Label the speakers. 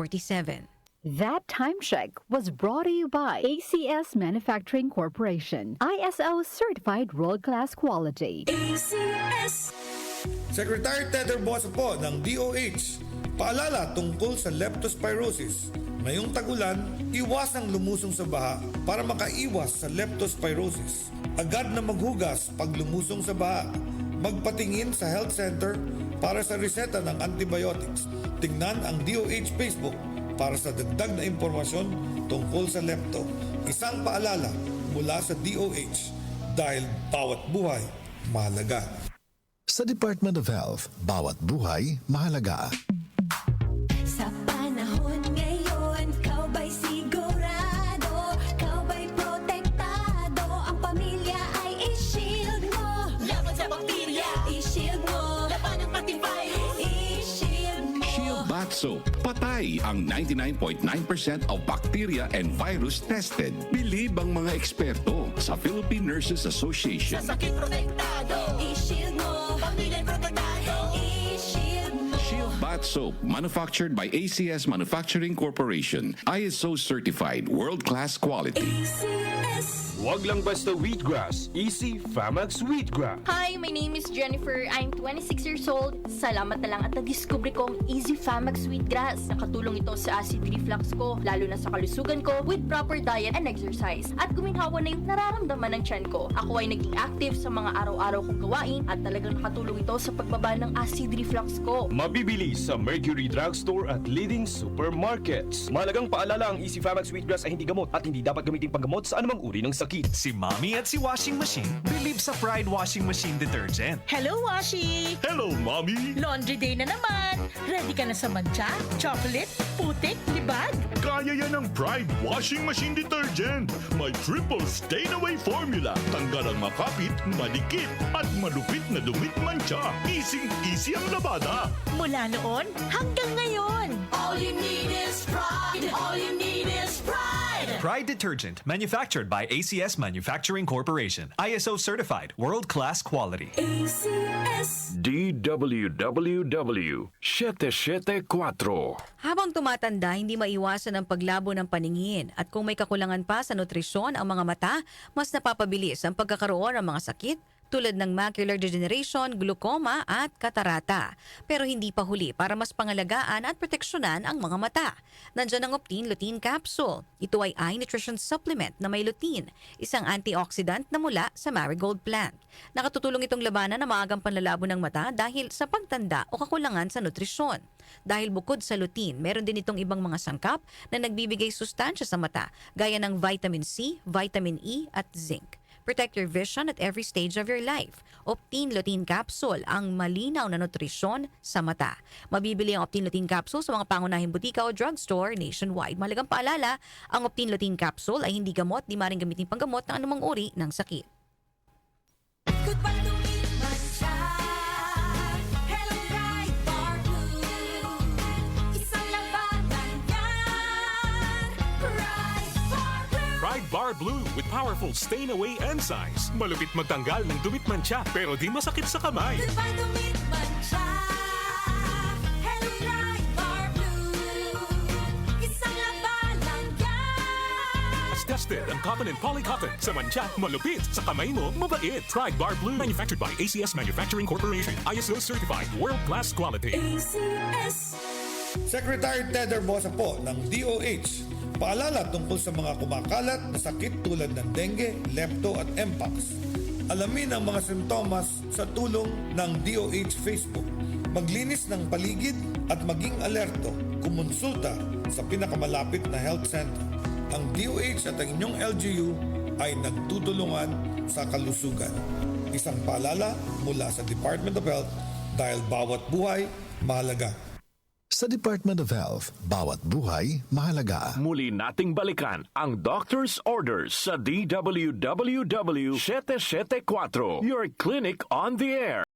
Speaker 1: 47.
Speaker 2: That time check was brought to you by ACS Manufacturing Corporation, ISO certified world-class quality.
Speaker 3: ACS.
Speaker 4: Secretary Tether Bosa po ng DOH, paalala tungkol sa leptospirosis. Ngayong tagulan, iwasang lumusong sa baha para makaiwas sa leptospirosis. Agad na maghugas pag lumusong sa baha. Magpatingin sa health center para sa reseta ng antibiotics. Tingnan ang DOH Facebook para sa dagdag na impormasyon tungkol sa lepto. Isang paalala mula sa DOH dahil bawat buhay mahalaga.
Speaker 5: Sa Department of Health, bawat buhay mahalaga.
Speaker 3: Sa panahon ngayon, kau ba'y sigurado? Kau ba'y protektado? Ang pamilya ay i-shield mo. Laban sa bakterya, i-shield mo. Laban ng pati virus, i-shield mo.
Speaker 6: Shield Bath Soap. Patay ang 99.9% of bacteria and virus tested. Bilib ang mga eksperto sa Philippine Nurses Association.
Speaker 3: Sa sakit protektado, i-shield mo. Pamilya protektado, i-shield mo.
Speaker 6: Shield Bath Soap, manufactured by ACS Manufacturing Corporation. ISO certified, world-class quality.
Speaker 3: ACS.
Speaker 7: Wag lang basta wheatgrass. Easy Famax Wheatgrass.
Speaker 8: Hi, my name is Jennifer. I'm 26 years old. Salamat na lang at na-discover ko ang Easy Famax Wheatgrass. Nakatulong ito sa acid reflux ko, lalo na sa kalusugan ko, with proper diet and exercise. At guminhawa na yung nararamdaman ng tiyan ko. Ako ay naging active sa mga araw-araw kong gawain at talagang nakatulong ito sa pagbaba ng acid reflux ko.
Speaker 7: Mabibili sa Mercury Drugstore at leading supermarkets. Mahalagang paalala, ang Easy Famax Wheatgrass ay hindi gamot at hindi dapat gamitin panggamot sa anumang uri ng sakit.
Speaker 9: Si Mommy at si Washing Machine believe sa Pride Washing Machine Detergent.
Speaker 10: Hello, Washi!
Speaker 7: Hello, Mommy!
Speaker 10: Laundry day na naman! Ready ka na sa mancha, chocolate, putik, libag?
Speaker 11: Kaya yan ang Pride Washing Machine Detergent. May triple stain-away formula. Tanggal ang makapit, madikit, at malupit na dumit mancha. Easy ang labada.
Speaker 10: Mula noon hanggang ngayon.
Speaker 3: All you need is pride. All you need is pride.
Speaker 9: Pride Detergent, manufactured by ACS Manufacturing Corporation. ISO certified, world-class quality.
Speaker 3: ACS.
Speaker 7: DWWW 774.
Speaker 1: Habang tumatanda, hindi maiwasan ang paglabo ng paningin at kung may kakulangan pa sa nutrisyon ang mga mata, mas napapabilis ang pagkakaroon ng mga sakit tulad ng macular degeneration, glaucoma at katarata. Pero hindi pa huli para mas pangalagaan at proteksyonan ang mga mata. Nandiyan ang Optin Lutein Capsule. Ito ay eye nutrition supplement na may lutein, isang antioxidant na mula sa marigold plant. Nakatutulong itong labanan ang maagang panlalabo ng mata dahil sa pagtanda o kakulangan sa nutrisyon. Dahil bukod sa lutein, meron din itong ibang mga sangkap na nagbibigay sustansya sa mata gaya ng vitamin C, vitamin E at zinc. Protect your vision at every stage of your life. Optin Lutein Capsule, ang malinaw na nutrisyon sa mata. Mabibili ang Optin Lutein Capsule sa mga pangunahing butika o drugstore nationwide. Mahalagang paalala, ang Optin Lutein Capsule ay hindi gamot, di maaaring gamitin panggamot ng anumang uri ng sakit.
Speaker 3: Goodbye to me, mancha. Hello, bright bar blue. Isang labanan yan. Bright bar blue.
Speaker 11: Pride Bar Blue with powerful stain-away enzymes. Malupit magtanggal ng dumit mancha pero di masakit sa kamay.
Speaker 3: Goodbye to me, mancha. Hello, bright bar blue. Isang labanan yan.
Speaker 11: As tested ang cotton and polycotton. Sa mancha, malupit. Sa kamay mo, mabait. Pride Bar Blue. Manufactured by ACS Manufacturing Corporation. ISO certified. World-class quality.
Speaker 3: ACS.
Speaker 4: Secretary Tether Bosa po ng DOH. Paalala tungkol sa mga kumakalat na sakit tulad ng dengue, lepto at mpox. Alamin ang mga simptomas sa tulong ng DOH Facebook. Maglinis ng paligid at maging alerto. Kumonsulta sa pinakamalapit na health center. Ang DOH at ang inyong LGU ay nagtutulungan sa kalusugan. Isang paalala mula sa Department of Health dahil bawat buhay mahalaga.
Speaker 5: Sa Department of Health, bawat buhay mahalaga.
Speaker 7: Muli nating balikan ang Doctor's Orders sa DWWW 774. Your clinic on the air.